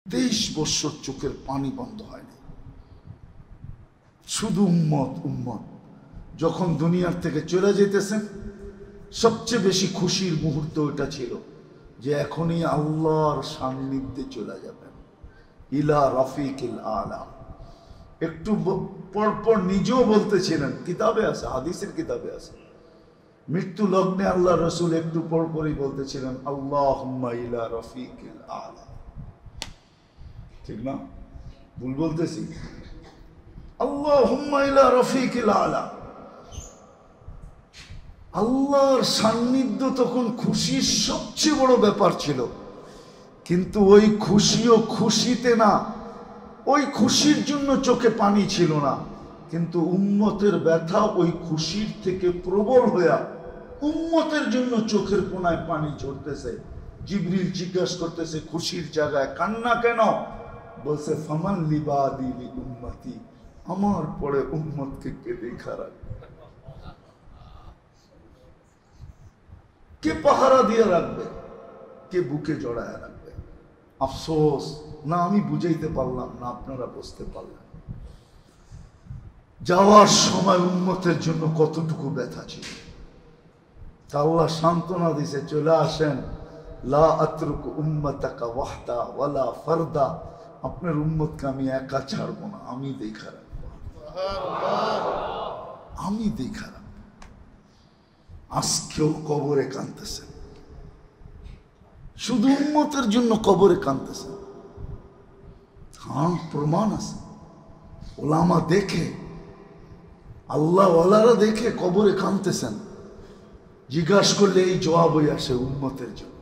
23 বছর চোখের পানি বন্ধ হয়নি, শুধু উম্মত উম্মত। যখন দুনিয়ার থেকে চলে যেতেছেন সবচেয়ে বেশি খুশির মুহূর্ত ওটা ছিল যে এখনই আল্লাহর সান্নিধ্যে চলে যাবেন, ইলা রফিকিল আলা। একটু পরপর নিজেও বলতেছিলেন, কিতাবে আছে, হাদিসের কিতাবে আছে, মৃত্যু লগ্নে আল্লাহ রসুল একটু পরপরই বলতেছিলেন আল্লাহুম্মা ইলা রফিকিল আলা। ঠিক না? ভুল বলতেছি? আল্লাহুম্মা ইলা রফিকিল আলা। আল্লাহর সান্নিধ্য তখন খুশির সবচেয়ে বড় ব্যাপার ছিল, কিন্তু ওই খুশিও খুশিতে না, ওই খুশির জন্য চোখে পানি ছিল না, কিন্তু উম্মতের ব্যথা ওই খুশির থেকে প্রবল হইয়া উম্মতের জন্য চোখের কোনায় পানি ঝরতেছে। জিবরিল জিজ্ঞাসা করতেছে, খুশির জায়গায় কান্না কেন? বলছে ফামান লিবাদি লি উম্মতি, আমার পরে উম্মতকে কে দেখা রাখবে, কে পাহারা দিয়ে রাখবে, কে বুকে জড়ায় রাখবে। আফসোস, না আমি বুঝাইতে পারলাম না, আপনারা বুঝতে পারলেন। যাওয়ার সময় উম্মতের জন্য কতটুকু ব্যথা ছিল। তা আল্লাহ সান্ত্বনা দিছে, চলে আসেন, লা আতরুকু উম্মতাকা ওয়াহদা ওয়ালা ফারদা, আপনার উম্মতকে আমি একা ছাড়বো না, আমি দেখা রাখবো, আমি দেখা রাখবো। আজকেও কবরে কাঁদতেছেন, শুধু উম্মতের জন্য কবরে কাঁদতেছেন। হ্যাঁ, প্রমাণ আছে, ওলামা দেখে, আল্লাহ ওয়ালারা দেখে কবরে কাঁদতেছেন। জিজ্ঞাসা করলে এই জবাবই আসে, উম্মতের জন্য।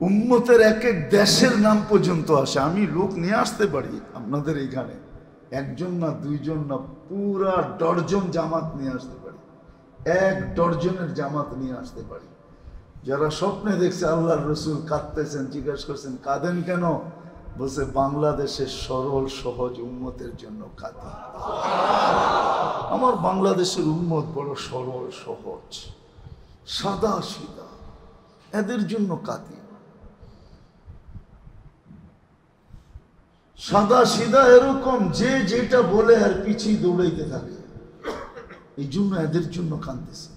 উম্মতের এক এক দেশের নাম পর্যন্ত আসে। আমি লোক নিয়ে আসতে পারি আপনাদের এইখানে, একজন না দুইজন না, পুরা ডর্জন জামাত নিয়ে আসতে পারি, 1 ডর্জনের জামাত নিয়ে আসতে পারি। যারা স্বপ্নে দেখছে আল্লাহর রসুল কাঁদতেছেন, জিজ্ঞাসা করছেন কাঁদেন কেন? বলছে বাংলাদেশের সরল সহজ উম্মতের জন্য কাঁদি। আমার বাংলাদেশের উম্মত বড় সরল সহজ, সাদা সিধা, এদের জন্য কাঁদি। সাদা সিধা এরকম যে যেটা বলে আর পিছিয়ে দৌড়াইতে থাকে, এই জন্য এদের জন্য কাঁদতেছে।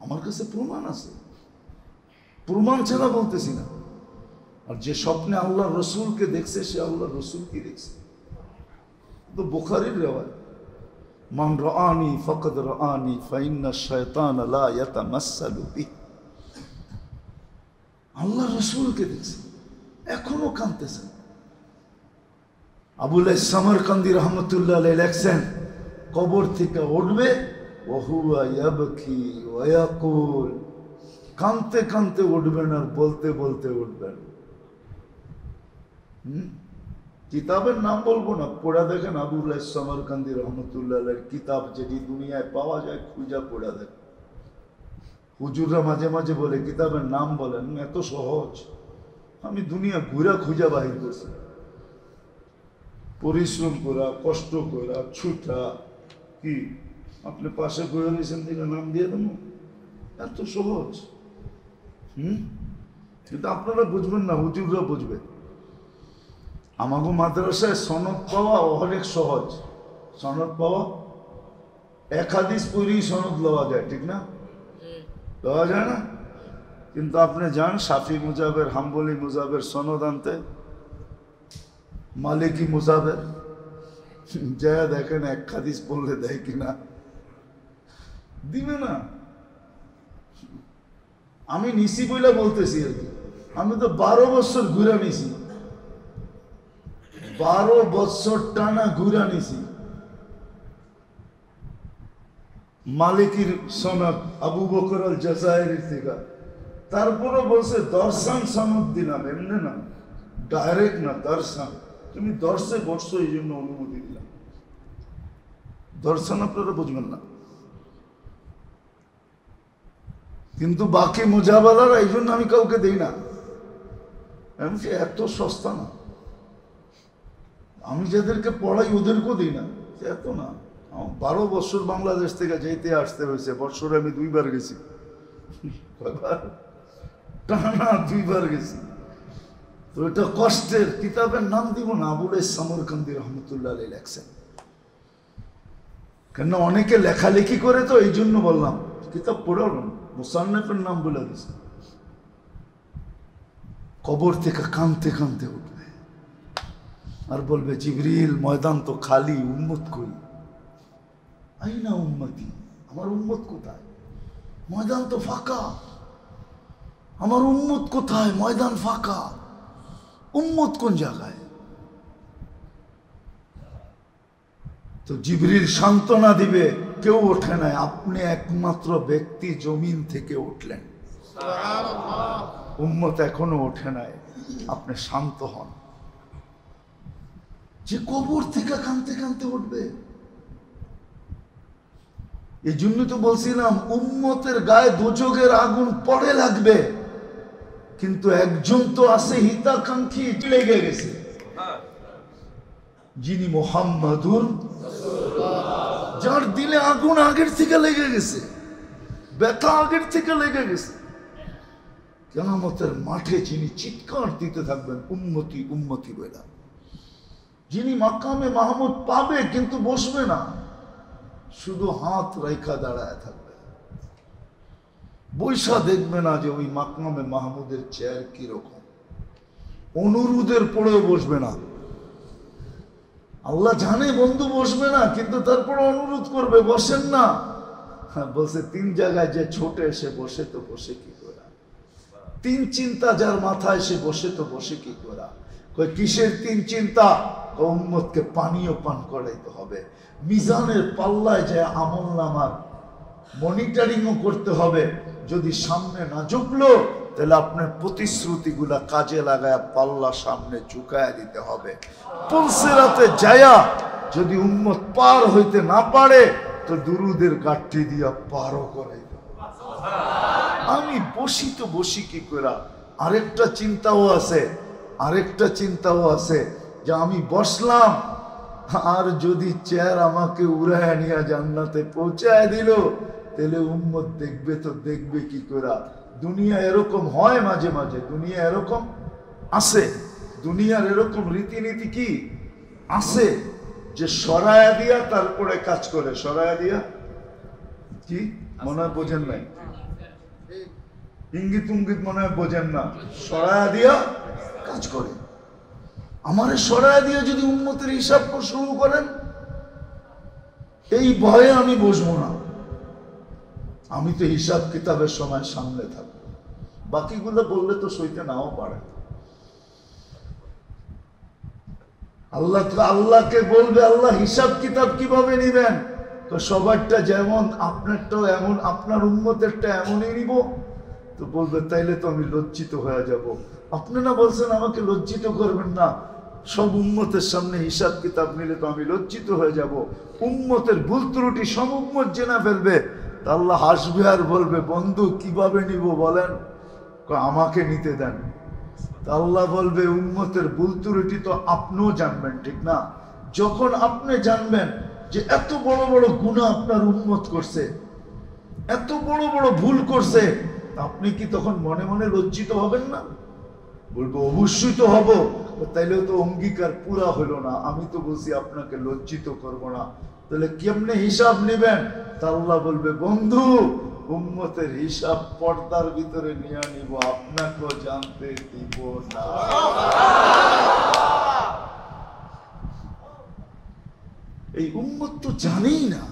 আমার কাছে প্রমাণ আছে, প্রমাণ ছাড়া বলতেছি না। আর যে স্বপ্নে আল্লাহ রসুলকে দেখছে সে আল্লাহ রসুলকে দেখছে। তো বুখারীর রিওয়ায়াত, মান রাআনি ফাকাদ রাআনি ফাইন্না শায়তান লা ইয়াতামাসসালু বি। আল্লাহ রসুলকে দেখছে, এখনো কাঁদতেছেন। আবুল সামরকান্দি রহমতুল্লাহ আলাইহি লেখছেন, কবর থেকে উঠবে ওহুয়া ইয়াবকি ওয়া ইয়াকুল, কাঁদতে কাঁদতে উঠবেন আর বলতে বলতে উঠবেন। কিতাবের নাম বলবো না, পড়া দেখেন আবুল সামরকান্দি রহমতুল্লাহ আলাইহির কিতাব, যেটি দুনিয়ায় পাওয়া যায় খুঁজা পড়া দেখেন। হুজুররা মাঝে মাঝে বলে কিতাবের নাম বলেন, এত সহজ। আমি দুনিয়া ঘুরা খুঁজা বাহির করছি, পরিশ্রম করা, কষ্ট করা, ছুটা, কি আপনি পাশে করে নিয়েছেন দিলে নাম দিয়ে দেব, এত সহজ। কিন্তু আপনারা বুঝবেন না, হুজুররা বুঝবে। আমাকে মাদ্রাসায় সনদ পাওয়া অনেক সহজ। সনদ পাওয়া, 1 হাদিস পড়েই সনদ লওয়া যায়, ঠিক না? লওয়া যায় না? কিন্তু আপনি যান শাফি মুজাবের, হাম্বলি মুজাবের সনদ আনতে, মালিকি মুজাবের, যা দেখেন 1 হাদিস পড়লে দেয় কিনা, দিবে না। আমি নিছি বইলা বলতেছি আর কি, আমি তো 12 বছর ঘুরা নিছি, 12 বছর টানা ঘুরা নিছি। মালিকির সনদ আবু বকর আল জাজাইরি থেকে, তারপরে বলছে দর্শন সনদ দিলাম, এমনি না, ডাইরেক্ট না, দর্শন। তুমি দর্শে বসছো এই জন্য অনুমতি দিলাম, দর্শন আপনারা বুঝবেন না। কিন্তু বাকি মুজাবালারা এই জন্য আমি কাউকে দিই না, এত সস্তা না। আমি যাদেরকে পড়াই ওদেরকেও দিই না, এত না। 12 বছর বাংলাদেশ থেকে যেতে আসতে হয়েছে, বছরে আমি 2 বার গেছি। টানা 2 বার গেছি। তো এটা কষ্টের। কিতাবের নাম দিব না, আবুল সামরকান্দি রহমতুল্লাহ আলাইহি লেখছেন। কেন অনেকে লেখালেখি করে, তো এই জন্য বললাম কিতাব পড়ো, মুসান্নিফের নাম বলে দিছে। কবর থেকে কাঁদতে কাঁদতে উঠবে আর বলবে, জিবরিল ময়দান তো খালি, উম্মত কই? আইনা উম্মতি, আমার উম্মত কোথায়? ময়দান তো ফাঁকা। আমার উম্মত কোথায়? ময়দান ফাঁকা। উম্মত কোন জায়গায়? তো জিবরিল সান্ত্বনা দিবে, কেউ ওঠে নাই, আপনি একমাত্র ব্যক্তি জমিন থেকে উঠলেন। উম্মত এখনো ওঠে নাই, আপনি শান্ত হন। যে কবর থেকে কাঁদতে কাঁদতে উঠবে। এই জন্য তো বলছিলাম, উম্মতের গায়ে দোজখের আগুন পড়ে লাগবে, কিন্তু একজন তো আছে হিতাকাঙ্ক্ষী, লেগে গেছে, যিনি মুহাম্মাদুর, যার দিলে আগুন আগের থেকে লেগে গেছে, ব্যথা আগের থেকে লেগে গেছে। কিয়ামতের মাঠে যিনি চিৎকার দিতে থাকবেন, উম্মতি উম্মতি বলে, যিনি মাকামে মাহমুদ পাবে কিন্তু বসবে না, শুধু হাত রেখা দাঁড়ায় থাকবে, বৈশা দেখবে না যে ওই মাকামে মাহমুদের চেয়ার কিরকম, অনুরোধের পরেও বসবে না। আল্লাহ জানে বন্ধু বসবে না, কিন্তু তারপরে অনুরোধ করবে, বসেন না। বলছে 3 জায়গায় যে ছোটে সে বসে, তো বসে কি করা? 3 চিন্তা যার মাথায়, সে বসে তো বসে কি করা? কিসের 3 চিন্তা? উম্মতকে পানীয় পান করাইতে হবে, মিজানের পাল্লায় যায় আমল নামার মনিটরিংও করতে হবে। যদি সামনে না ঝুঁকলো, তাহলে আপনার প্রতিশ্রুতিগুলা কাজে লাগায় পাল্লা সামনে ঝুঁকায় দিতে হবে। পুলসিরাতে যায়া যদি উম্মত পার হইতে না পারে, তো দুরুদের গাঠি দিয়া পারও করাই দেব। আমি বসি তো বসি কি করা? আরেকটা চিন্তাও আছে, যে আমি বসলাম, আর যদি চেয়ার আমাকে উড়ায় নিয়ে জান্নাতে পৌঁছায় দিল, তাহলে উম্মত দেখবে, তো দেখবে কি করা? দুনিয়া এরকম হয় মাঝে মাঝে, দুনিয়া এরকম আছে, দুনিয়ার এরকম রীতিনীতি কি আছে, যে সরায়া দিয়া তারপরে কাজ করে। সরায়া দিয়া কি মনে হয় বোঝেন নাই? ইঙ্গিত উঙ্গিত মনে হয় বোঝেন না। সরায়া দিয়া কাজ করে। আমারে সরায়া দিয়ে যদি উম্মতের হিসাব শুরু করেন, এই ভয়ে আমি বসবো না। আমি তো হিসাব কিতাবের সময় সামনে থাকবো, বাকিগুলো বললে তো সইতে নাও পারে। আল্লাহকে বলবে, আল্লাহ হিসাব কিতাব কিভাবে নিবেন? তো সবারটা যেমন, আপনারটাও এমন, আপনার উম্মতেরটা এমনই নিব। তো বলবে, তাইলে তো আমি লজ্জিত হয়ে যাব। আপনি না বলছেন আমাকে লজ্জিত করবেন না, সব উম্মতের সামনে হিসাব কিতাব নিলে তো আমি লজ্জিত হয়ে যাব। উম্মতের ভুল ত্রুটি সব উম্মত জেনে ফেলবে। তা আল্লাহ হাসবে আর বলবে, বন্ধু কিভাবে নিব বলেন? আমাকে নিতে দেন। তা আল্লাহ বলবে, উম্মতের ভুল ত্রুটি তো আপনিও জানবেন, ঠিক না? যখন আপনি জানবেন যে এত বড় বড় গুনাহ আপনার উম্মত করছে, এত বড় বড় ভুল করছে, আপনি কি তখন মনে মনে লজ্জিত হবেন না? বলবো, অবশ্যই তো হব। তাইলেও তো অঙ্গীকার পুরা হলো না। আমি তো বলছি আপনাকে লজ্জিত করব না, তাহলে কেমনে হিসাব নেবেন? তা আল্লাহ বলবে, বন্ধু উম্মতের হিসাব পর্দার ভিতরে নিয়ে নিব, আপনাকেও জানতে দিব না। এই উম্মত তো জানেই না।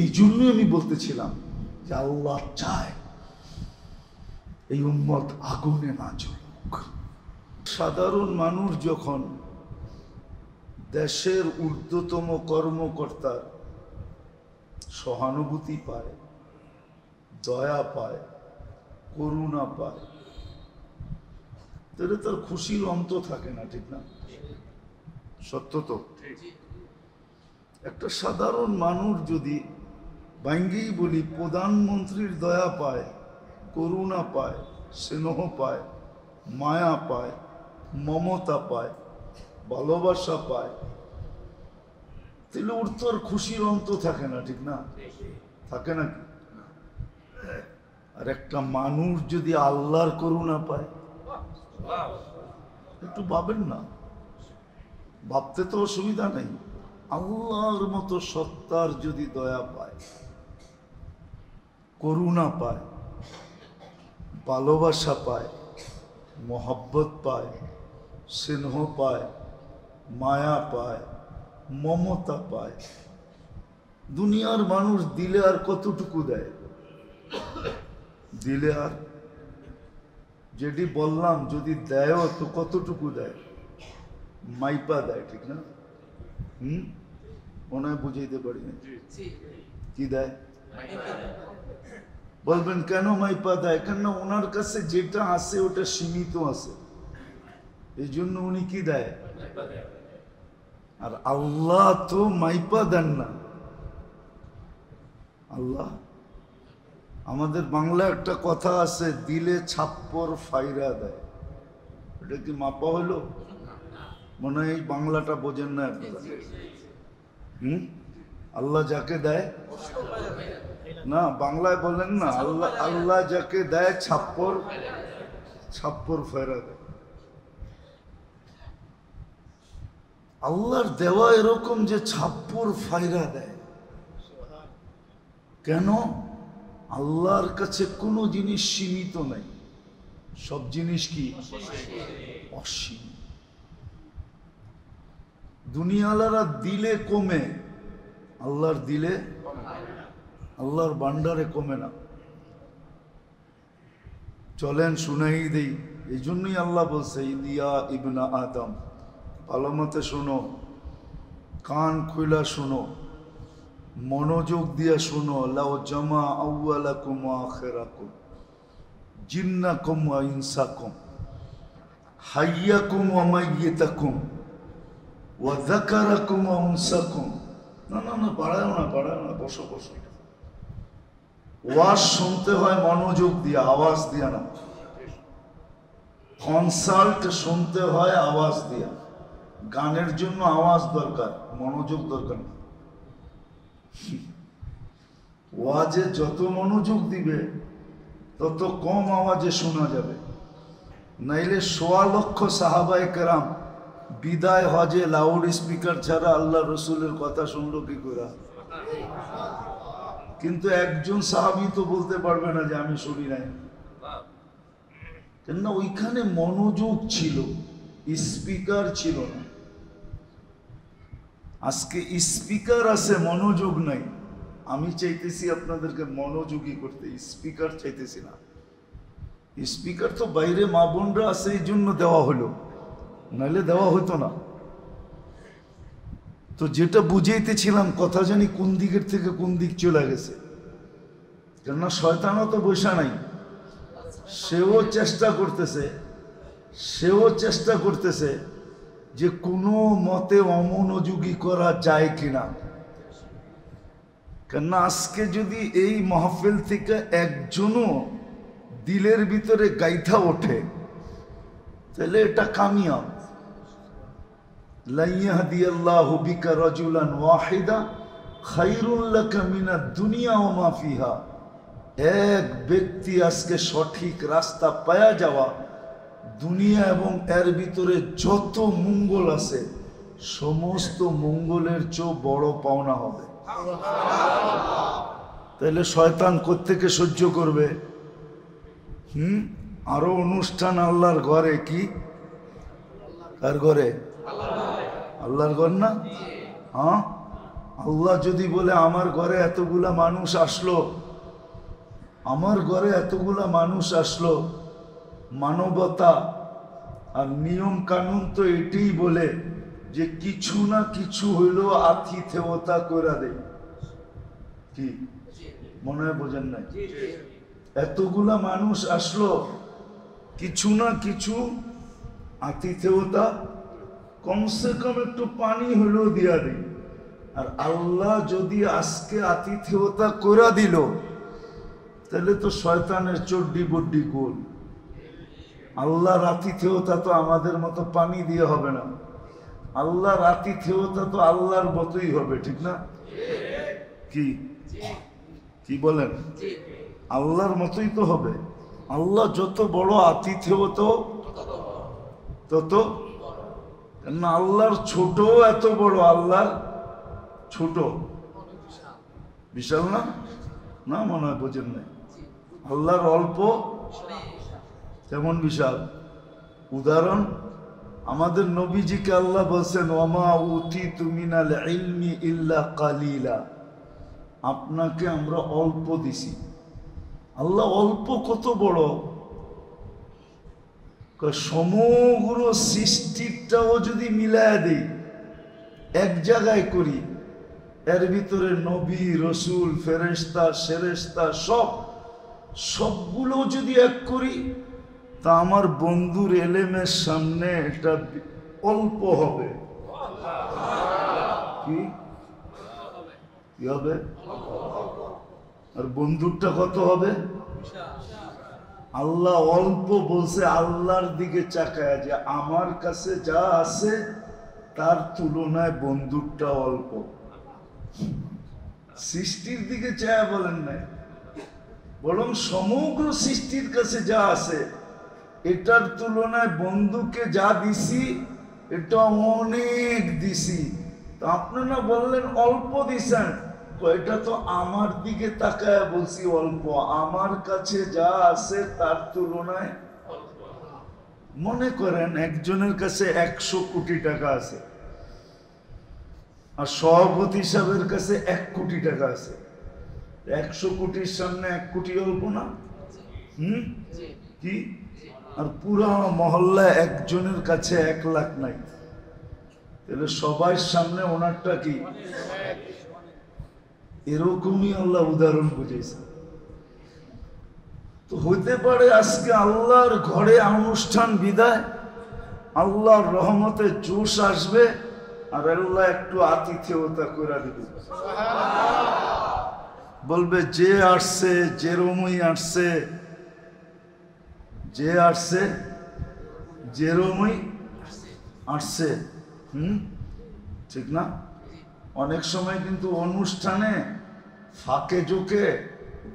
এই জন্য আমি বলতেছিলাম যে আল্লাহ চায় এই উম্মত আগুনে না জ্বলুক। সাধারণ মানুষ যখন দেশের ঊর্ধ্বতম কর্মকর্তার সহানুভূতি পায়, দয়া পায়, করুণা পায়, তাহলে তার খুশির অন্ত থাকে না, ঠিক না? সত্য তো। একটা সাধারণ মানুষ যদি, ভাঙ্গেই বলি, প্রধানমন্ত্রীর দয়া পায়, করুণা পায়, স্নেহ পায়, মায়া পায়, মমতা পায়, ভালোবাসা পায়, তাহলে ওর তো আর খুশির অন্ত থাকে না, ঠিক না? থাকে নাকি? আর একটা মানুষ যদি আল্লাহর করুণা পায়, একটু ভাবেন না, ভাবতে তো অসুবিধা নেই। আল্লাহর মতো সত্তার যদি দয়া পায়, করুণা পায়, ভালোবাসা পায়, মোহব্বত পায়, স্নেহ পায়, মায়া পায়, মমতা পায়, দুনিয়ার মানুষ দিলে আর কতটুকু দেয়? দিলে আর যেটি বললাম, যদি দেয়ও তো কতটুকু দেয়? মাইপা দেয়, ঠিক না? মনে হয় বুঝাইতে পারি না। কি দেয়? বলবেন কেন মাইপা দেয়? কেন? ওনার কাছে যেটা আছে ওটা সীমিত আছে, এই জন্য উনি কি দেয়। আর আল্লাহ তো মাইপা দেন না। আল্লাহ, আমাদের বাংলা একটা কথা আছে, দিলে ছাপ্পর ফাইরা দেয়। এটা কি মাপা হলো? মনে হয় এই বাংলাটা বোঝেন না আপনারা। আল্লাহ যাকে দেয় না, বাংলায় বলেন না, আল্লাহ আল্লাহ যাকে দেয় ছাপ্পর ছাপ্পর ফাইরা দেয়। আল্লাহর দেওয়া এরকম যে ছাপ্পর ফাইরা দেয়। কেন? আল্লাহর কাছে কোনো জিনিস সীমিত নাই, সব জিনিস কি অসীম। দুনিয়ালারা দিলে কমে, আল্লাহর দিলে, আল্লাহর ভান্ডারে কমে না। চলেন শুনাই দেই। এই জন্যই আল্লাহ বলছে, ইদিয়া ইবনা আদম, ভালো মতে শোনো, কান খুইলা শোনো, মনোযোগ দিয়া শোনো। লাউ জামা আউয়ালাকুম ওয়া আখিরাকুম, জিন্নাকুম ওয়া ইনসাকুম, হাইয়াকুম ওয়া মাইয়িতাকুম, ওয়া যাকারাকুম ওয়া উনসাকুম। না না না, বাড়াও না, বাড়াও না, বসো বসো। ওয়াজ শুনতে হয় মনোযোগ দিয়া, আওয়াজ দিয়া না। কনসাল্ট শুনতে হয় আওয়াজ দিয়া। গানের জন্য আওয়াজ দরকার, মনোযোগ দরকার না। ওয়াজে যত মনোযোগ দিবে তত কম আওয়াজে শোনা যাবে। নাইলে ১৬ লক্ষ সাহাবায়ে কেরাম বিদায় হজে লাউড স্পিকার ছাড়া আল্লাহ রসুলের কথা শুনলো কি করে? কিন্তু একজন সাহাবী তো বলতে পারবে না যে আমি শুনি নাই। কেননা ওইখানে মনোযোগ ছিল, স্পিকার ছিল না। আজকে স্পিকার আছে, মনোযোগ নাই। আমি চাইতেছি আপনাদেরকে মনোযোগী করতে, স্পিকার চাইতেছি না। স্পিকার তো বাইরে মা বোনরা আছে, এই জন্য দেওয়া হলো, নাহলে দেওয়া হতো না। তো যেটা বুঝাইতেছিলাম, কথা জানি কোন দিকের থেকে কোন দিক চলে গেছে। কেননা শয়তানও তো বসা নাই, সেও চেষ্টা করতেছে যে কোনো মতে অমনোযোগী করা যায় কিনা। কেননা আজকে যদি এই মাহফিল থেকে একজনও দিলের ভিতরে গাইথা ওঠে, তাহলে এটা কামিয়াব। লা ইয়াহদিয়াল্লাহু বিকা রাজুলান ওয়াহিদা খায়রুল লাকা মিনাদ দুনিয়া ওয়া মা ফিহা। এক ব্যক্তি আজকে সঠিক রাস্তা পায়া যাওয়া, দুনিয়া এবং এর ভিতরে যত মঙ্গল আছে সমস্ত মঙ্গলের চেয়ে বড় পাওনা হবে। তাহলে শয়তান কোত্থেকে সহ্য করবে? আরো অনুষ্ঠান আল্লাহর ঘরে। কি কার ঘরে? আল্লাহর ঘর না? হ্যাঁ, আল্লাহ যদি বলে আমার ঘরে এতগুলা মানুষ আসলো, আমার ঘরে এতগুলা মানুষ আসলো, মানবতা আর নিয়ম কানুন তো এটাই বলে যে কিছু না কিছু হইলেও আতিথেয়তা করে দেয়। কি মনে হয় বোঝেন নাই? এতগুলা মানুষ আসলো, কিছু না কিছু আতিথেয়তা, কমসে কম একটু পানি হইলেও দিয়া দেয়। আর আল্লাহ যদি আজকে আতিথেয়তা করে দিল, তাহলে তো শয়তানের চড্ডি বড্ডি গোল। আল্লাহর আতিথেয়তা তো আমাদের মতো পানি দিয়ে হবে না, আল্লাহর আতিথেয়তা তো আল্লাহর মতোই হবে, ঠিক না? কি কি বলেন? আল্লাহর মতোই তো হবে। আল্লাহ যত বড় আতিথ্য তত না, আল্লাহর ছোট এত বড়, আল্লাহর ছোট বিশাল না, না মনে হয় বোঝেন নাই। আল্লাহর অল্প তেমন বিশাল। উদাহরণ, আমাদের নবীজিকে আল্লাহ বলছেন ওয়ামা উতিতু মিনাল ইলমি ইল্লা কালিলা, আপনাকে আমরা অল্প দিছি। আল্লাহ অল্প কত বড়, সমগ্র সৃষ্টিটাও যদি মিলায় দিই, এক জায়গায় করি, এর ভিতরে নবী রসুল ফেরেশতা সেরেশতা সবগুলো যদি এক করি, তা আমার বন্ধুর এলেমের সামনে এটা অল্প হবে। কি হবে? আর বন্ধুরটা কত হবে? আল্লাহ অল্প বলছে, আল্লাহর দিকে চাকায় যে আমার কাছে যা আছে তার তুলনায় বন্ধুরটা অল্প। সৃষ্টির দিকে চায় বলেন নাই, বরং সমগ্র সৃষ্টির কাছে যা আছে এটার তুলনায় বন্ধুকে যা দিছি এটা অনেক দিছি। তো আপনারা বললেন অল্প দিছেন, এটা তো আমার দিকে তাকায় বলছি অল্প, আমার কাছে যা আছে তার তুলনায়। মনে করেন একজনের কাছে 100 কোটি টাকা আছে, আর সভাপতি সাহেবের কাছে 1 কোটি টাকা আছে। 100 কোটির সামনে 1 কোটি অল্প না? কি? আর পুরা মহল্লা একজনের কাছে 1 লাখ নাই, তাহলে সবার সামনে ওনারটা কি? এরকমই আল্লাহ উদাহরণ বুঝেছে। তো হইতে পারে আজকে আল্লাহর ঘরে অনুষ্ঠান বিদায়, আল্লাহর রহমতে জোশ আসবে, আর আল্লাহ একটু আতিথেয়তা করে দিবে, বলবে যে আসছে যেরমই আসছে, যে আসছে যেরমই আসছে। ঠিক না? অনেক সময় কিন্তু অনুষ্ঠানে ফাঁকে জোকে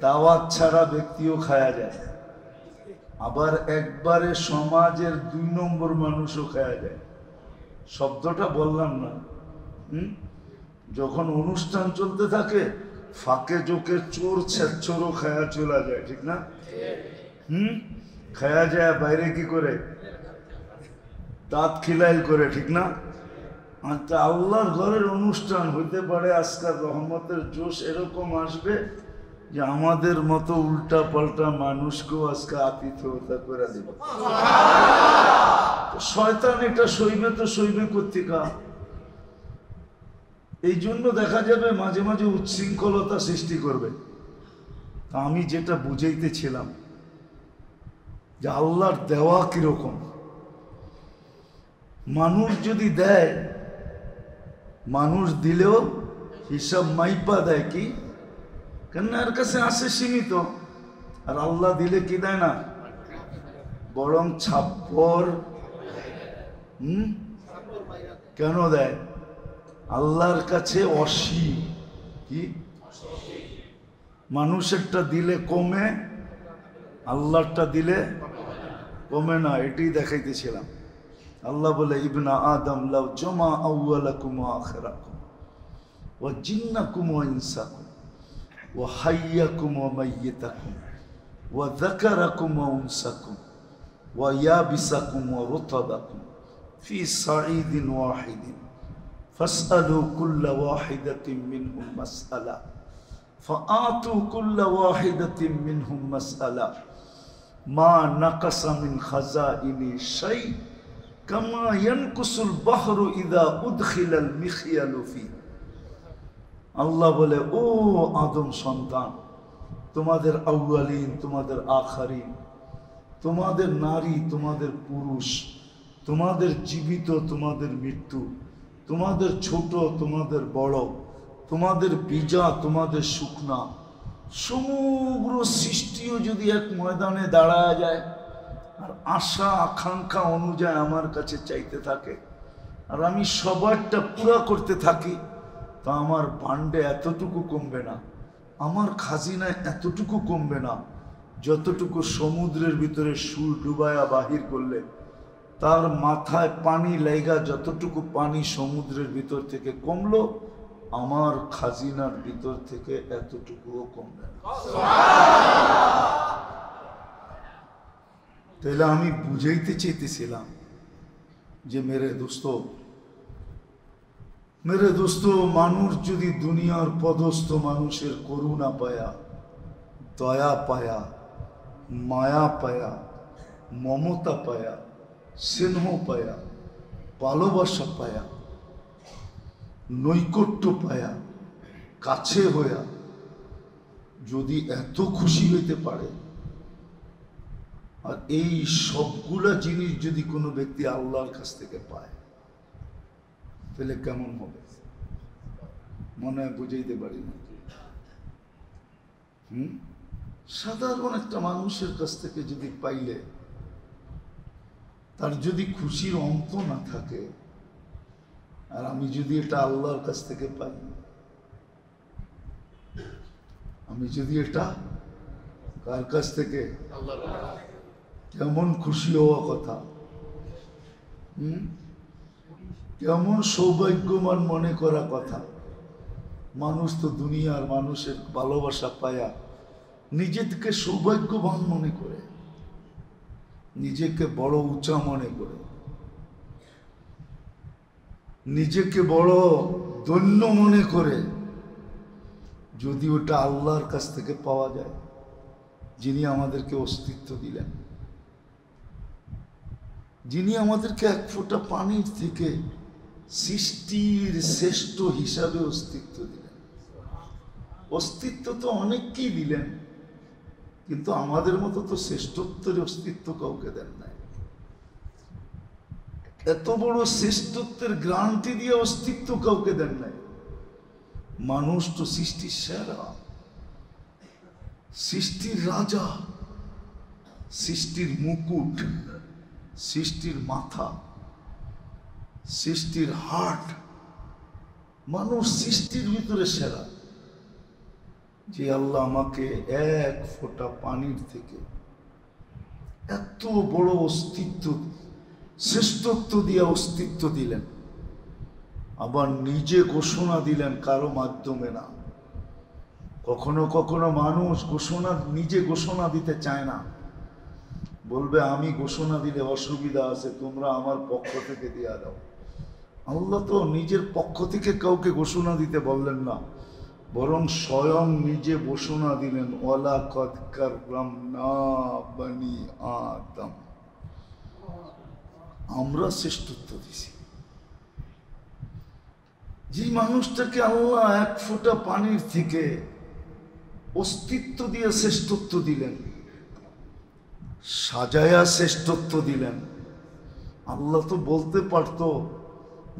দাওয়াত ছাড়া ব্যক্তিও খায়া যায়, আবার একবারে সমাজের 2 নম্বর মানুষও খায়া যায়। শব্দটা বললাম না। যখন অনুষ্ঠান চলতে থাকে ফাঁকে জোকে চোর ছেচ্চোরও খায়া চলা যায়, ঠিক না? খায়া যায়, বাইরে কি করে? দাঁত খিলাইল করে, ঠিক না? আল্লাহর ঘরের অনুষ্ঠান হইতে পারে আজকাল রহমতের জোশ এরকম আসবে যে আমাদের মতো উল্টা পাল্টা মানুষকেও আজকে আতিথেয়তা করে দিবে। শয়তান এটা সইবে তো সইবে কোত্থেকা? এই জন্য দেখা যাবে মাঝে মাঝে উচ্ছৃঙ্খলতা সৃষ্টি করবে। তা আমি যেটা বুঝাইতেছিলাম যে আল্লাহর দেওয়া কিরকম, মানুষ যদি দেয়, মানুষ দিলেও হিসাব মাইপা দেয়। কি? কেন এর কাছে আসে সীমিত, আর আল্লাহ দিলে কি দেয় না, বরং ছাপ্পর। কেন দেয়? আল্লাহর কাছে অসীম। কি? মানুষেরটা দিলে কমে, আল্লাহরটা দিলে কমে না। এটাই দেখাইতেছিলাম। আল্লাহ বলে ইবনা আদম লাউ জামা আউয়ালাকুম ওয়া আখিরাকুম ওয়া জিন্নাকুম ওয়া ইনসাকুম ওয়া হাইয়াকুম ওয়া মাইয়িতাকুম ওয়া যাকারাকুম ওয়া উনসাকুম ওয়া ইয়াবিসাকুম ওয়া রুতাবাকুম ফি সাঈদিন ওয়াহিদিন ফাসআলু কুল্লা ওয়াহিদাতিন মিনহুম মাসআলা ফাআতু কুল্লা ওয়াহিদাতিন মিনহুম মাসআলা মা নাকাসা মিন খাযাইনি শাই কামা ইয়ানকুসুল বাহরু ইযা উদখিলাল মিখয়ালু ফি। আল্লাহ বলে, ও আদম সন্তান, তোমাদের আউয়ালিন, তোমাদের আখারিন, তোমাদের নারী, তোমাদের পুরুষ, তোমাদের জীবিত, তোমাদের মৃত্যু, তোমাদের ছোট, তোমাদের বড়, তোমাদের বীজা, তোমাদের শুকনা, সমগ্র সৃষ্টিও যদি এক ময়দানে দাঁড়ায় যায় আর আশা আকাঙ্ক্ষা অনুযায়ী আমার কাছে চাইতে থাকে, আর আমি সবারটা পুরা করতে থাকি, তা আমার ভান্ডে এতটুকু কমবে না। আমার খাজিনায় এতটুকু কমবে না যতটুকু সমুদ্রের ভিতরে সুর ডুবায়া বাহির করলে তার মাথায় পানি লাইগা যতটুকু পানি সমুদ্রের ভিতর থেকে কমলো, আমার খাজিনার ভিতর থেকে এতটুকুও কমবে না। তাহলে আমি বুঝাইতে চাইতেছিলাম যে মেরে দোস্ত, মানুষ যদি দুনিয়ার পদস্থ মানুষের করুণা পায়া, দয়া পায়া, মায়া পায়া, মমতা পায়া, স্নেহ পায়া, ভালোবাসা পায়া, নৈকট্য পায়া, কাছে হইয়া যদি এত খুশি হইতে পারে, আর এই সবগুলা জিনিস যদি কোনো ব্যক্তি আল্লাহর কাছ থেকে পায়, তাহলে কেমন হবে? মনে হয় বুঝাইতে পারি না। সাধারণ একটা মানুষের কাছ থেকে যদি পাইলে তার যদি খুশির অন্ত না থাকে, আর আমি যদি এটা আল্লাহর কাছ থেকে পাই, আমি যদি এটা কার কাছ থেকে, কেমন খুশি হওয়া কথা, কেমন সৌভাগ্যবান মনে করা কথা। মানুষ তো দুনিয়ার মানুষের ভালোবাসা পায়া নিজেকে সৌভাগ্যবান মনে করে, নিজেকে বড় উঁচা মনে করে, নিজেকে বড় ধন্য মনে করে। যদি ওটা আল্লাহর কাছ থেকে পাওয়া যায়, যিনি আমাদেরকে অস্তিত্ব দিলেন, যিনি আমাদেরকে এক ফোঁটা পানির থেকে সৃষ্টির শ্রেষ্ঠ হিসাবে অস্তিত্ব দিলেন। অস্তিত্ব তো অনেককেই দিলেন, কিন্তু আমাদের মতো তো শ্রেষ্ঠত্বের অস্তিত্ব কাউকে দেন নাই। এত বড় শ্রেষ্ঠত্বের গ্যারান্টি দিয়ে অস্তিত্ব কাউকে দেন নাই। মানুষ তো সৃষ্টির সেরা, সৃষ্টির রাজা, সৃষ্টির মুকুট, সৃষ্টির মাথা, সৃষ্টির হার্ট। মানুষ সৃষ্টির ভিতরে সেরা। যে আল্লাহ আমাকে এক ফোঁটা পানির থেকে এত বড় অস্তিত্ব, শ্রেষ্ঠত্ব দিয়ে অস্তিত্ব দিলেন, আবার নিজে ঘোষণা দিলেন, কারো মাধ্যমে না। কখনো কখনো মানুষ নিজে ঘোষণা দিতে চায় না, বলবে আমি ঘোষণা দিলে অসুবিধা আছে, তোমরা আমার পক্ষ থেকে দিয়া দাও। আল্লাহ তো নিজের পক্ষ থেকে কাউকে ঘোষণা দিতে বললেন না, বরং স্বয়ং নিজে ঘোষণা দিলেন, ওয়ালাকাদ কাররামনা বনি আদম, আমরা শ্রেষ্ঠত্ব দিছি। যে মানুষটাকে আল্লাহ এক ফোঁটা পানির থেকে অস্তিত্ব দিয়ে শ্রেষ্ঠত্ব দিলেন, সাজায়া শ্রেষ্ঠত্ব দিলেন। আল্লাহ তো বলতে পারতো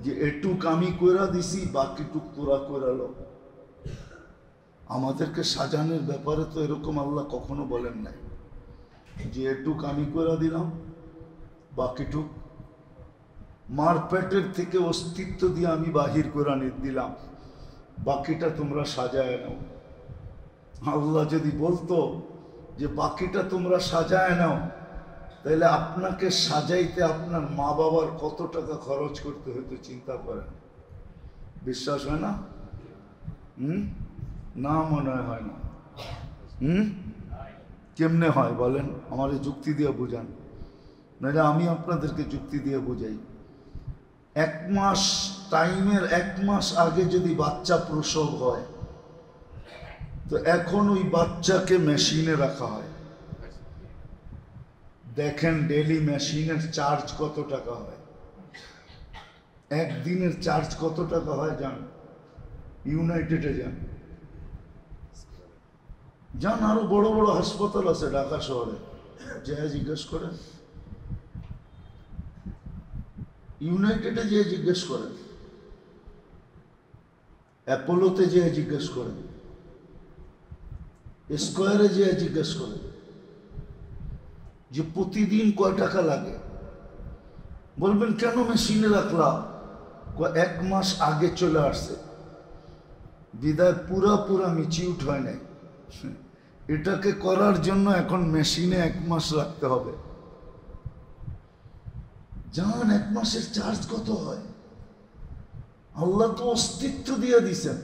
যে এটুক আমি কইরা দিছি, বাকিটুক তোরা কইরালো। আমাদেরকে সাজানোর ব্যাপারে তো এরকম আল্লাহ কখনো বলেন নাই যে এটুক আমি কইরা দিলাম, বাকিটুক মার পেটের থেকে অস্তিত্ব দিয়ে আমি বাহির কইরা দিলাম, বাকিটা তোমরা সাজায় নাও। আল্লাহ যদি বলতো যে বাকিটা তোমরা সাজায় নাও, তাহলে আপনাকে সাজাইতে আপনার মা বাবার কত টাকা খরচ করতে হতো চিন্তা করেন। বিশ্বাস হয় না? না, মনে হয় না। কেমনে হয় বলেন? আমার যুক্তি দিয়ে বুঝান, নাহলে আমি আপনাদেরকে যুক্তি দিয়ে বুঝাই। 1 মাস টাইমের 1 মাস আগে যদি বাচ্চা প্রসব হয়, তো এখন ওই বাচ্চাকে মেশিনে রাখা হয়। দেখেন ডেলি মেশিনের চার্জ কত টাকা হয়, একদিনের চার্জ কত টাকা হয় জান? ইউনাইটেডে যান, আরো বড় বড় হাসপাতাল আছে ঢাকা শহরে, যে জিজ্ঞেস করেন, ইউনাইটেডে যে জিজ্ঞেস করেন, অ্যাপোলোতে যে জিজ্ঞেস করেন, স্কয়ারে যে জিজ্ঞেস করেন যে প্রতিদিন কয় টাকা লাগে। বলবেন কেন মেশিনে রাখলা? 1 মাস আগে চলে আসছে। বিদায় পুরা মিচিউট হয় নাই। এটাকে করার জন্য এখন মেশিনে 1 মাস রাখতে হবে। জান 1 মাসের চার্জ কত হয়? আল্লাহ তো অস্তিত্ব দিয়ে দিছেন,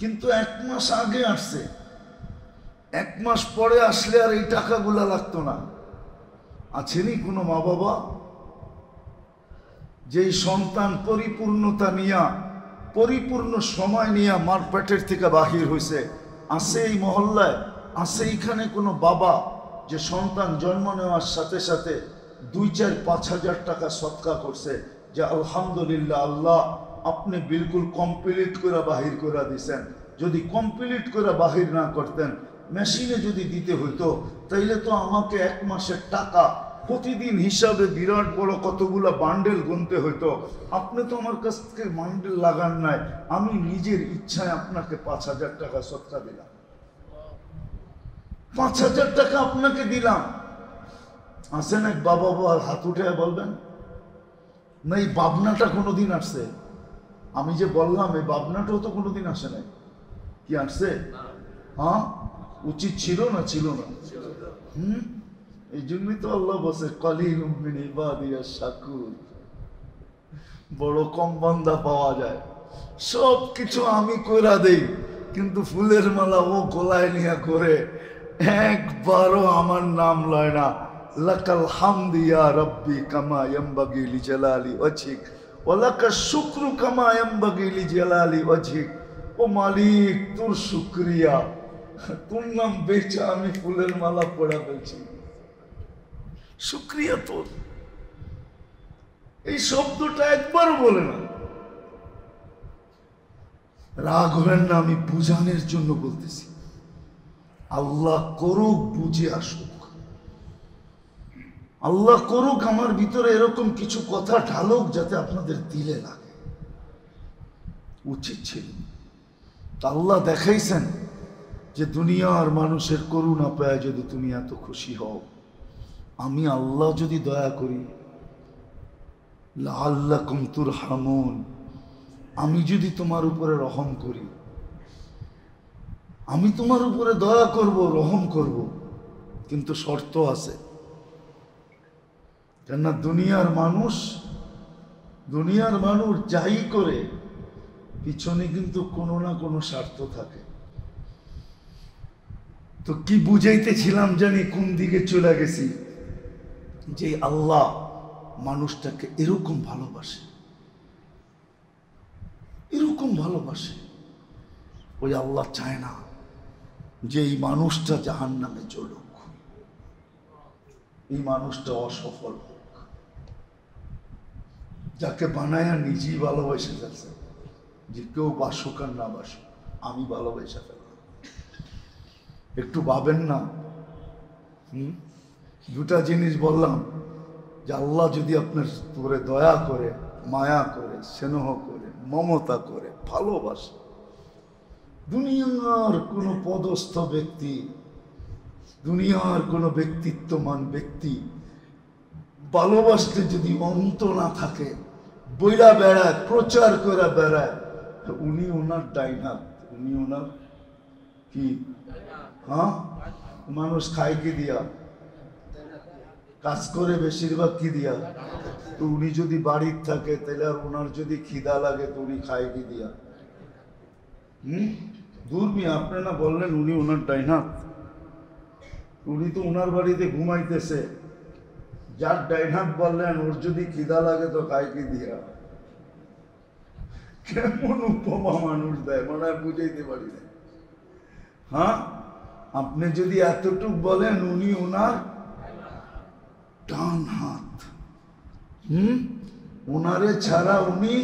কিন্তু 1 মাস আগে আসছে, 1 মাস পরে আসলে আর এই টাকাগুলা লাগতো না। আছেনি কোনো মা বাবা যেই সন্তান পরিপূর্ণতা নিয়া, পরিপূর্ণ সময় নিয়া মার পেটের থেকে বাহির হয়েছে? আছে এই মহল্লায়? আছে এইখানে কোনো বাবা যে সন্তান জন্ম নেওয়ার সাথে সাথে 2, 4, 5 হাজার টাকা সদকা করছে যে আলহামদুলিল্লাহ আল্লাহ আপনি বিলকুল কমপ্লিট করে বাহির করে দিছেন? যদি কমপ্লিট করে বাহির না করতেন, মেশিনে যদি দিতে হইতো, তাইলে তো আমাকে 1 মাসের টাকা প্রতিদিন হিসাবে বিরাট বড় কতগুলা বান্ডেল গুনতে হইতো। আপনি তো আমার কাছ থেকে বান্ডেল লাগান নাই, আমি নিজের ইচ্ছায় আপনাকে 5,000 টাকা সদকা দিলাম, 5,000 টাকা আপনাকে দিলাম। আসেন এক বাবা হাত উঠে বলবেন না এই ভাবনাটা কোনোদিন আসছে? আমি যে বললাম এই ভাবনাটাও তো কোনোদিন আসে নাই। কি আসছে? হ্যাঁ, উচিত ছিল না? ছিল না। এই জন্যই তো আল্লাহ বসে কালিলুম মিন ইবাদিয়াশ শাকুর, বড় কম বান্দা পাওয়া যায়। সব কিছু আমি কইরা দেই, কিন্তু ফুলের মালা ও গলায় নিয়ে করে, একবারও আমার নাম লয় না। লাকাল হামদু ইয়া রাব্বি কামা ইয়ামবাগি লিজালালি ওয়াজহিক ওয়া লাকাশ শুকরু কামা ইয়ামবাগি লিজালালি ওয়াজহিক। ও মালিক, তোর শুকরিয়া, তোর নাম বেচা আমি ফুলের মালা পড়া ফেলছি, শুকরিয়া তোর। এই শব্দটা একবারও বলে না। রাগ হবেন না, আমি বুঝানোর জন্য বলতেছি। আল্লাহ করুক বুঝে আসুক, আল্লাহ করুক আমার ভিতরে এরকম কিছু কথা ঢালুক যাতে আপনাদের দিলে লাগে। উচিত ছিল। আল্লাহ দেখাইছেন যে দুনিয়ার মানুষের করুণা পায় যদি তুমি এত খুশি হও, আমি আল্লাহ যদি দয়া করি, লাআল্লাকুম তুরহামুন, আমি যদি তোমার উপরে রহম করি, আমি তোমার উপরে দয়া করব, রহম করব, কিন্তু শর্ত আছে। কেননা দুনিয়ার মানুষ যাই করে পিছনে কিন্তু কোনো না কোনো স্বার্থ থাকে। তো কি বুঝাইতেছিলাম জানি, কোন দিকে চলে গেছি, যে আল্লাহ মানুষটাকে এরকম ভালোবাসে, এরকম ভালোবাসে। ওই আল্লাহ চায় না যে এই মানুষটা জাহান্নামে চলুক, এই মানুষটা অসফল হোক। যাকে বানায়া নিজেই ভালোবেসে যাচ্ছে, যে কেউ বাসুক আর না বাসুক আমি ভালোবেসে ফেললাম। একটু ভাবেন না। দুটা জিনিস বললাম, যে আল্লাহ যদি আপনার উপরে দয়া করে, মায়া করে, স্নেহ করে, মমতা করে, ভালোবাসে, দুনিয়ার কোনো পদস্থ ব্যক্তি, দুনিয়ার কোনো ব্যক্তিত্বমান ব্যক্তি ভালোবাসতে যদি অন্ত না থাকে, বইলা বেড়ায়, প্রচার করে বেড়ায়, উনি ওনার ডাইনার, উনি ওনার কি? হ্যাঁ, মানুষ খায় কি দিয়া? কাজ করে বেশিরভাগ কি দিয়া? তো উনি যদি বাড়ির থাকে, তাহলে আর ওনার যদি খিদা লাগে তো উনি খায় কি দিয়া? দূরমি, আপনি না বললেন উনি ওনার ডাইনার, উনি তো ওনার বাড়িতে ঘুমাইতেছে। যার ডাইনার বললেন ওর যদি খিদা লাগে তো খায় কি দিয়া? কেমন উপমা মানুষ দেয়, মনে হয় বুঝাইতে পারি না। হ্যাঁ, আপনি যদি এতটুক বলেন উনি ওনার ডান হাত, ওনারে ছাড়া উনি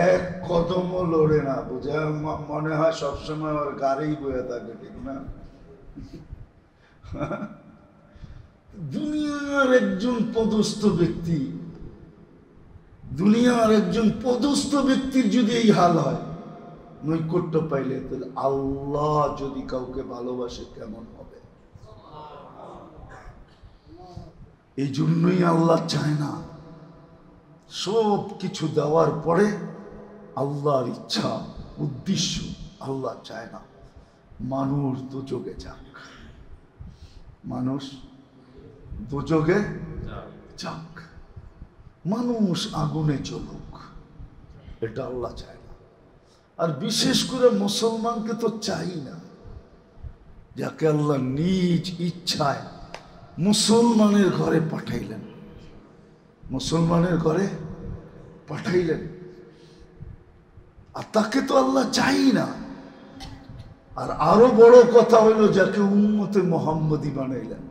এক কদমও লড়ে না। বুঝে মনে হয় সবসময় ওর গাড়িই বয়ে থাকে, ঠিক না? দুনিয়ার একজন পদস্থ ব্যক্তি, দুনিয়ার একজন পদস্থ ব্যক্তির যদি এই হাল হয়, নৈকট্য পাইলে, তাহলে আল্লাহ যদি কাউকে ভালোবাসে কেমন হবে? এই জন্যই আল্লাহ চায় না, সব কিছু দেওয়ার পরে আল্লাহর ইচ্ছা উদ্দেশ্য। আল্লাহ চায় না মানুষ দোজখে যাক, মানুষ দোজখে যাক, মানুষ আগুনে চলুক, এটা আল্লাহ চায় না। আর বিশেষ করে মুসলমানকে তো চাই না, যাকে আল্লাহ নিজ ইচ্ছায় মুসলমানের ঘরে পাঠাইলেন, মুসলমানের ঘরে পাঠাইলেন, আর তাকে তো আল্লাহ চাই না। আর আরো বড় কথা হইল যাকে উম্মতে মুহাম্মদী বানাইলেন,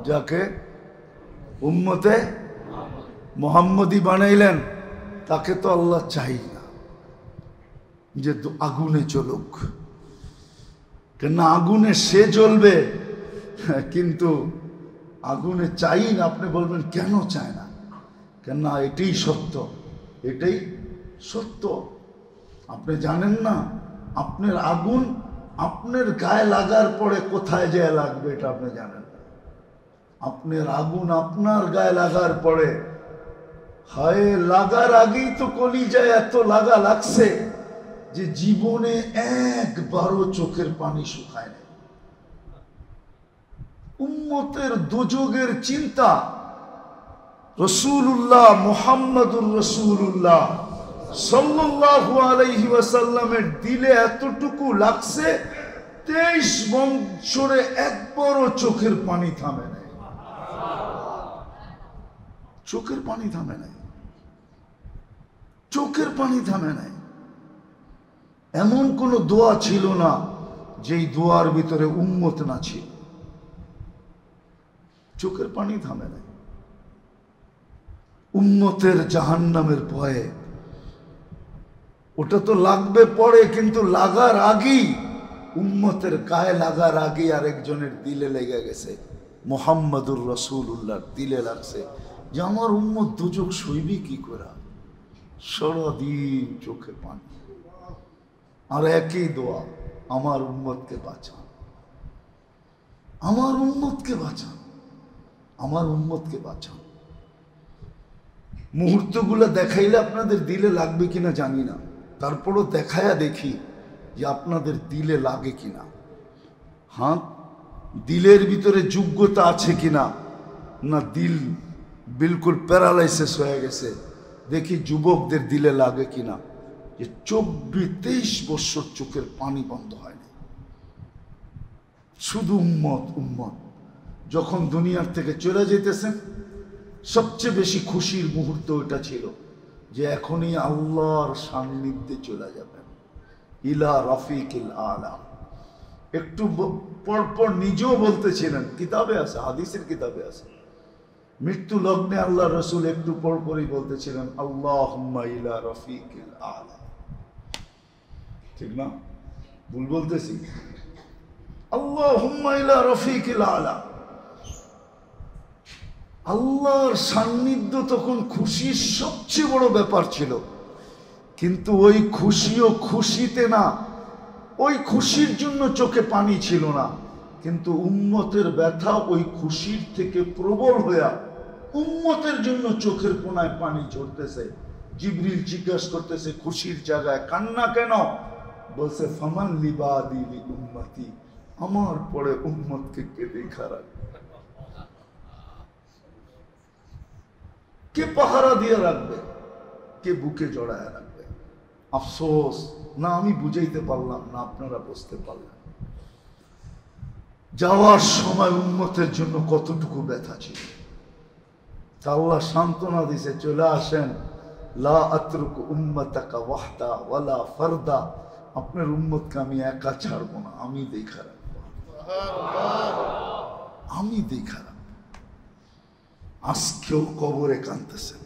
যাকে উম্মতে মুহাম্মদী বানাইলেন, তাকে তো আল্লাহ চাই না যে আগুনে চলুক। কেন আগুনে সে জ্বলবে, কিন্তু আগুনে চাই না। আপনি বলবেন কেন চায় না? কেন এটাই সত্য, এটাই সত্য। আপনি জানেন না আপনার আগুন আপনার গায়ে লাগার পরে কোথায় যায় লাগবে, এটা আপনি জানেন না। আপনার আগুন আপনার গায়ে লাগার পরে, হায় লাগার আগেই তো কলিজায় এত লাগা লাগছে যে জীবনে একবারও চোখের পানি শুকায় না। উম্মতের দুযোগের চিন্তা রাসূলুল্লাহ মুহাম্মদুর রাসূলুল্লাহ সাল্লাল্লাহু আলাইহি ওয়াসাল্লামের দিলে এতটুকু লাগছে, 23 বছরে একবারও চোখের পানি থামে নাই, চোখের পানি থামে নাই, চোখের পানি থামে নাই। এমন কোন দোয়া ছিল না যেই দোয়ার ভিতরে উম্মত না ছিল। চোখের পানি থামে নাই। উম্মতের জাহান্নামের ভয়ে, ওটা তো লাগবে পরে, কিন্তু লাগার আগেই, উম্মতের গায়ে লাগার আগে আরেকজনের দিলে লেগে গেছে, মুহাম্মদুর রাসূলুল্লাহর দিলে লাগছে যে আমার উম্মত দুজক সইবি কি করে। সারাদিন চোখে পানি, আর একই দোয়া, আমার উম্মতকে বাঁচান, আমার উম্মতকে বাঁচান, আমার উম্মতকে বাঁচান। মুহূর্তগুলো দেখাইলে আপনাদের দিলে লাগবে কিনা জানি না, তারপরও দেখায়া দেখি যে আপনাদের দিলে লাগে কিনা। হ্যাঁ, দিলের ভিতরে যোগ্যতা আছে কিনা, না দিল বিলকুল প্যারালাইসিস হয়ে গেছে। দেখি যুবকদের দিলে লাগে কিনা যে 24-23 বছর চোখের পানি বন্ধ হয়নি, শুধু উম্মত উম্মত। যখন দুনিয়ার থেকে চলে যেতেছেন, সবচেয়ে বেশি খুশির মুহূর্ত ওটা ছিল যে এখনই আল্লাহর সান্নিধ্যে চলে যাবেন, ইলা রাফিকিল আলা। একটু পরপর নিজেও বলতেছিলেন, কিতাবে আছে, হাদিসের কিতাবে আছে, মৃত্যু লগ্নে আল্লাহ রসুল একটু পরপরই বলতেছিলেন, আল্লাহুম্মা ইলা রাফিকিল আলা। ঠিক না? ভুল বলতেছি? আল্লাহুম্মা ইলা রাফিকিল আলা। আল্লাহর সান্নিধ্য তখন খুশির সবচেয়ে বড় ব্যাপার ছিল। কিন্তু ওই খুশিও খুশিতে না, ওই খুশির জন্য চোখে পানি ছিল না, কিন্তু উম্মতের ব্যথা ওই খুশির থেকে প্রবল হইয়া উম্মতের জন্য চোখের কোনায় পানি ঝরতেছে। জিবরিল জিজ্ঞাসা করতেছে, খুশির জায়গায় কান্না কেন? বলছে, ফামান লিবাদি লি উম্মতি, আমার পরে উম্মতকে কে দেখা রাখবে, কে পাহারা দিয়ে রাখবে, কে বুকে জড়ায় রাখবে। আফসোস, না আমি বুঝাইতে পারলাম না, আপনারা বুঝতে পারলেন। যাওয়ার সময় উম্মতের জন্য কতটুকু ব্যথা ছিল। তা আল্লাহ সান্ত্বনা দিছে, চলে আসেন, লা আতরুকু উম্মতাকা ওয়াহদা ওয়ালা ফারদা, আপনার উম্মতকে আমি একা ছাড়বো না, আমি দেখা রাখবো, আমি দেখা রাখবো। আজকেও কবরে কাঁদতেছেন,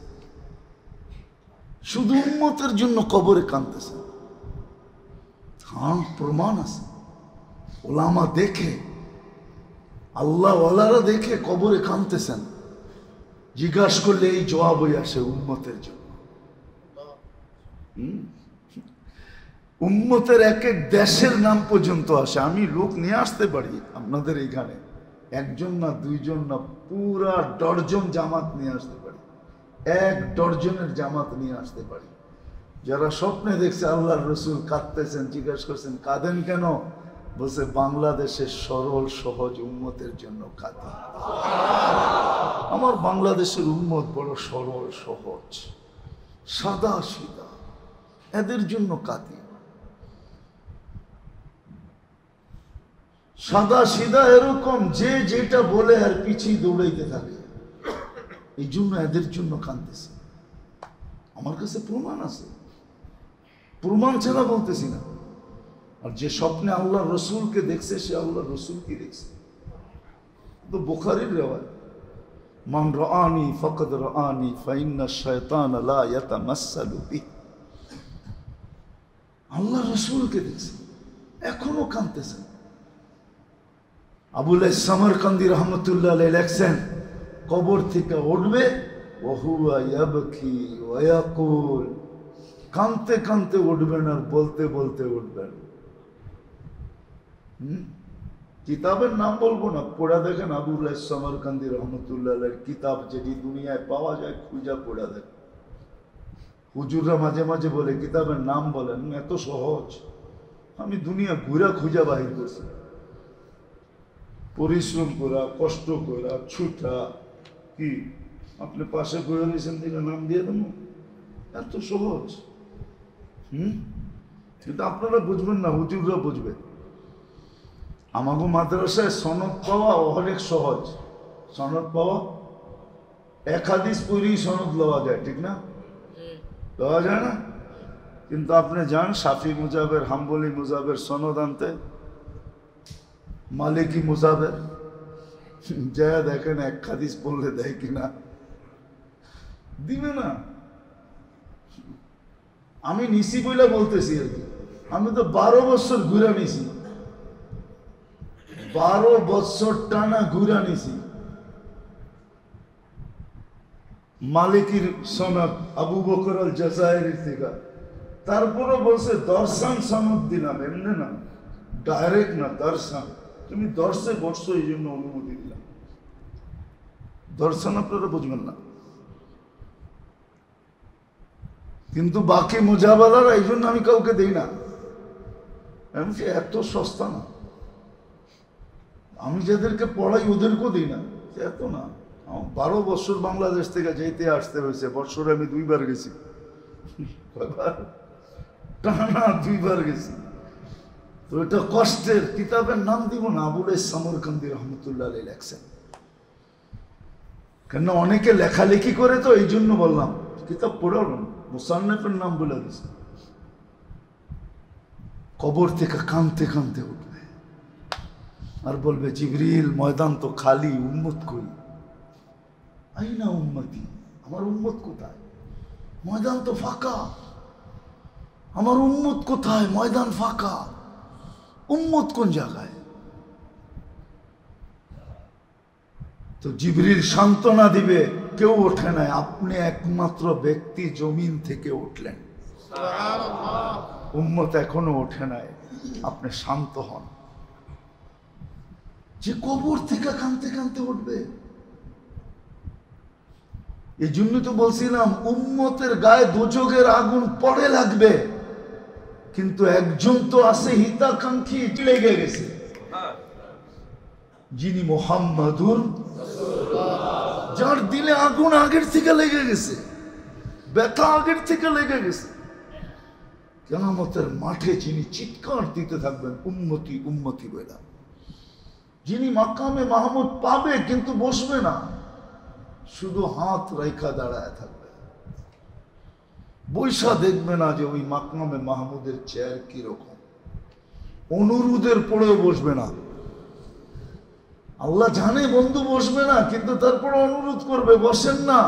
শুধু উম্মতের জন্য কবরে কাঁদতেছেন। হ্যাঁ, প্রমাণ আছে, ওলামা দেখে, আল্লাহ ওয়ালারা দেখে কবরে কাঁদতেছেন। জিজ্ঞাসা করলে এই জবাবই আসে, উম্মতের জন্য। উম্মতের এক এক দেশের নাম পর্যন্ত আসে। আমি লোক নিয়ে আসতে পারি আপনাদের এইখানে, একজন না, দুইজন না, পুরা ডর্জন জামাত নিয়ে আসতে পারি, 1 ডর্জনের জামাত নিয়ে আসতে পারি। যারা স্বপ্নে দেখছে আল্লাহর রসুল কাঁদতেছেন, জিজ্ঞাসা করছেন কাঁদেন কেন? বলছে বাংলাদেশের সরল সহজ উম্মতের জন্য কাঁদি। আমার বাংলাদেশের উম্মত বড় সরল সহজ, সাদা সিধা, এদের জন্য কাঁদি। সাদা সিধা এরকম যে যেটা বলে আর পিছিয়ে দৌড়াইতে থাকে, এই জন্য এদের জন্য কাঁদতেছি। আমার কাছে প্রমাণ আছে, প্রমাণ ছাড়া বলতেছি না। আর যে স্বপ্নে আল্লাহ রসুলকে দেখছে সে আল্লাহ রসুলকে দেখছে। তো বুখারীর রিওয়ায়াত, মান রাআনি ফাকাদ রাআনি ফাইন্না শায়তান লা ইয়াতামাসসালু বিহি। আল্লাহ রসুলকে দেখছে, এখনো কাঁদতেছেন। আবুল সামরকান্দি রহমতুল্লাহ আলাইহি লেখছেন, কবর থেকে উঠবে ওহুয়া ইয়াবকি ওয়া ইয়াকুল, কাঁদতে কাঁদতে উঠবেন আর বলতে বলতে উঠবেন। কিতাবের নাম বলবো না, পড়া দেখেন আবুল সামরকান্দি রহমতুল্লাহ আলাইহির কিতাব, যেটি দুনিয়ায় পাওয়া যায় খুঁজা পড়া দেখ। হুজুররা মাঝে মাঝে বলে কিতাবের নাম বলেন, এত সহজ। আমি দুনিয়া ঘুরা খুঁজা বাহির করছি, পরিশ্রম করা, কষ্ট করা, ছুটা। কি আপনি পাশে করে দিয়েছেন দিকে নাম দিয়ে দেব, এত সহজ। কিন্তু আপনারা বুঝবেন না, হুজুররা বুঝবে। আমাকে মাদ্রাসায় সনদ পাওয়া অনেক সহজ। সনদ পাওয়া, এক হাদিস পড়েই সনদ লওয়া যায়, ঠিক না? লওয়া যায় না? কিন্তু আপনি যান শাফি মুজাবের, হাম্বলি মুজাবের সনদ আনতে, মালিকি মুজাবের, যা দেখেন এক হাদিস পড়লে দেয় কিনা, দিবে না। আমি নিছি বইলা বলতেছি আর কি, আমি তো 12 বছর ঘুরা নিছি, 12 বছর টানা ঘুরা নিছি। মালিকির সনদ আবু বকর আল জাজাইরি থেকে, তারপরে বলছে দর্শন সনদ দিলাম, এমনি না, ডাইরেক্ট না, দর্শন। তুমি দর্শে বসছো এই জন্য অনুমতি দিলাম। দর্শন আপনারা বুঝবেন না, কিন্তু বাকি মুজাবালারা এই জন্য আমি কাউকে দিই না। এমনকি এত সস্তা না, আমি যাদেরকে পড়াই ওদেরকেও দিই না, এত না। 12 বছর বাংলাদেশ থেকে যেতে আসতে হয়েছে, বছরে আমি 2 বার গেছি, টানা 2 বার গেছি। তো এটা কষ্টের। কিতাবের নাম দিব না, আবুল সামরকান্দি রহমতুল্লাহ আলাইহি লেখছেন। কেন অনেকে লেখালেখি করে, তো এই জন্য বললাম কিতাব পড়াবেন, মুসান্নিফের নাম বলে দিচ্ছে। কবর থেকে কাঁদতে কাঁদতে উঠবে আর বলবে জিবরিল ময়দান তো খালি, উম্মত কই? আইনা উম্মতি, আমার উম্মত কোথায়? ময়দান তো ফাঁকা, আমার উম্মত কোথায়? ময়দান ফাঁকা, উম্মত কোন জায়গায়? তো জিবরিল সান্ত্বনা দিবে, কেউ ওঠে নাই, আপনি একমাত্র ব্যক্তি জমিন থেকে উঠলেন, উম্মত এখনো ওঠে নাই, আপনি শান্ত হন। যে কবর থেকে কাঁদতে কাঁদতে উঠবে। এই জন্য তো বলছিলাম উম্মতের গায়ে দোজখের আগুন পড়ে লাগবে, কিন্তু একজন তো আছে হিতাকাঙ্ক্ষী, লেগে গেছে, যিনি মুহাম্মাদুর, যার দিলে আগুন আগের থেকে লেগে গেছে, ব্যথা আগের থেকে লেগে গেছে। কিয়ামতের মাঠে যিনি চিৎকার দিতে থাকবেন উম্মতি উম্মতি বলে, যিনি মাকামে মাহমুদ পাবে কিন্তু বসবে না, শুধু হাত রেখা দাঁড়ায় থাকবে, বৈশা দেখবে না যে ওই মাকামে মাহমুদের চেয়ার কিরকম, অনুরোধের পরেও বসবে না। আল্লাহ জানে বন্ধু বসবে না, কিন্তু তারপরে অনুরোধ করবে বসেন না।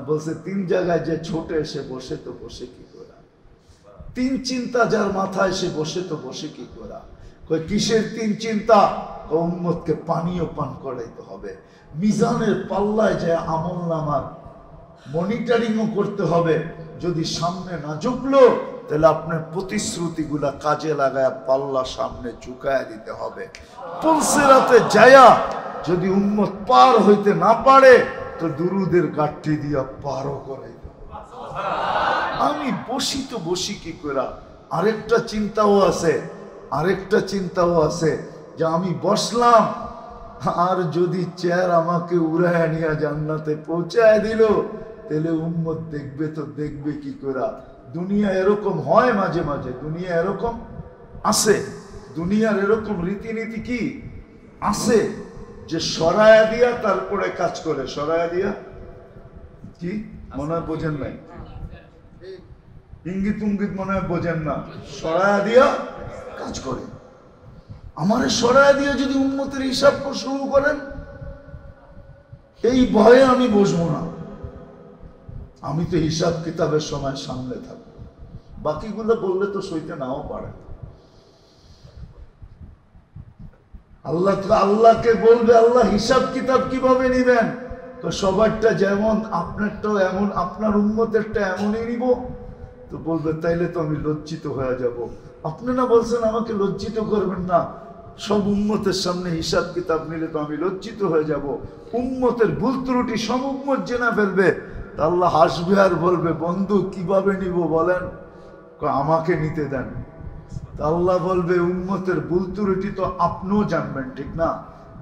বলছে 3 জায়গায় যে ছোটে সে বসে, তো বসে কি করা? 3 চিন্তা যার মাথায় সে বসে, তো বসে কি করা? কিসের 3 চিন্তা? উম্মতকে পানীয় পান করাইতে হবে, মিজানের পাল্লায় যে আমল নামার মনিটরিংও করতে হবে। যদি সামনে না ঝুঁকলো, তাহলে আপনার প্রতিশ্রুতিগুলা কাজে লাগায় পাল্লা সামনে ঝুঁকায় দিতে হবে। পুলসিরাতে যায়া যদি উম্মত পার হইতে না পারে, তো দুরুদের গাঠি দিয়া পারও করাইতে হবে। আমি বসি তো বসি কি করে। আরেকটা চিন্তাও আছে যে আমি বসলাম, আর যদি চেয়ার আমাকে উড়ায় নিয়ে জান্নাতে পৌঁছায় দিল, তাহলে উম্মত দেখবে তো দেখবে কি করে। দুনিয়া এরকম হয় মাঝে মাঝে, দুনিয়া এরকম আছে, দুনিয়ার এরকম রীতিনীতি কি আছে যে সরায়া দিয়া তারপরে কাজ করে। সরায়া দিয়া কি মনে হয় বোঝেন নাই, ইঙ্গিত উঙ্গিত মনে হয় বোঝেন না। সরায়া দিয়া কাজ করে। আমারে সরায়া দিয়ে যদি উম্মতের হিসাব শুরু করেন, এই ভয়ে আমি বসবো না। আমি তো হিসাব কিতাবের সময় সামনে থাকবো, বাকিগুলো বললে তো সইতে নাও পারে। আল্লাহকে বলবে, আল্লাহ হিসাব কিতাব কিভাবে নিবেন? তো সবারটা যেমন আপনারটাও এমন, আপনার উম্মতেরটা এমনই নিব। তো বলবে তাইলে তো আমি লজ্জিত হয়ে যাব। আপনি না বলছেন আমাকে লজ্জিত করবেন না, সব উম্মতের সামনে হিসাব কিতাব নিলে তো আমি লজ্জিত হয়ে যাব। উম্মতের ভুল ত্রুটি সব উম্মত জেনে ফেলবে। তা আল্লাহ হাসবে আর বলবে, বন্ধু কিভাবে নিব বলেন? আমাকে নিতে দেন। তা আল্লাহ বলবে, উম্মতের ভুল ত্রুটি তো আপনিও জানবেন, ঠিক না?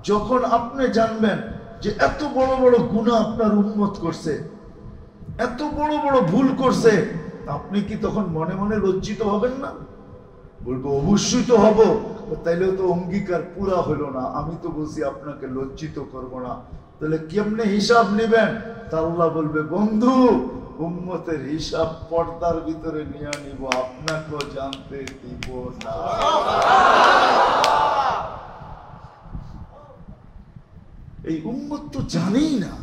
যখন আপনি জানবেন যে এত বড় বড় গুনাহ আপনার উম্মত করছে, এত বড় বড় ভুল করছে, আপনি কি তখন মনে মনে লজ্জিত হবেন না? বলবো অবশ্যই তো হব। তাইলেও তো অঙ্গীকার পুরা হলো না। আমি তো বলছি আপনাকে লজ্জিত করব না, তাহলে কেমনে হিসাব নেবেন? তা আল্লাহ বলবে, বন্ধু উম্মতের হিসাব পর্দার ভিতরে নিয়ে নিব, আপনাকেও জানতে দিব না। এই উম্মত তো জানেই না।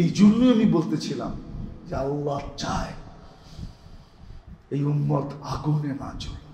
এই জন্য আমি বলতেছিলাম যে আল্লাহ চায় এই উম্মত আগুনে না চলে।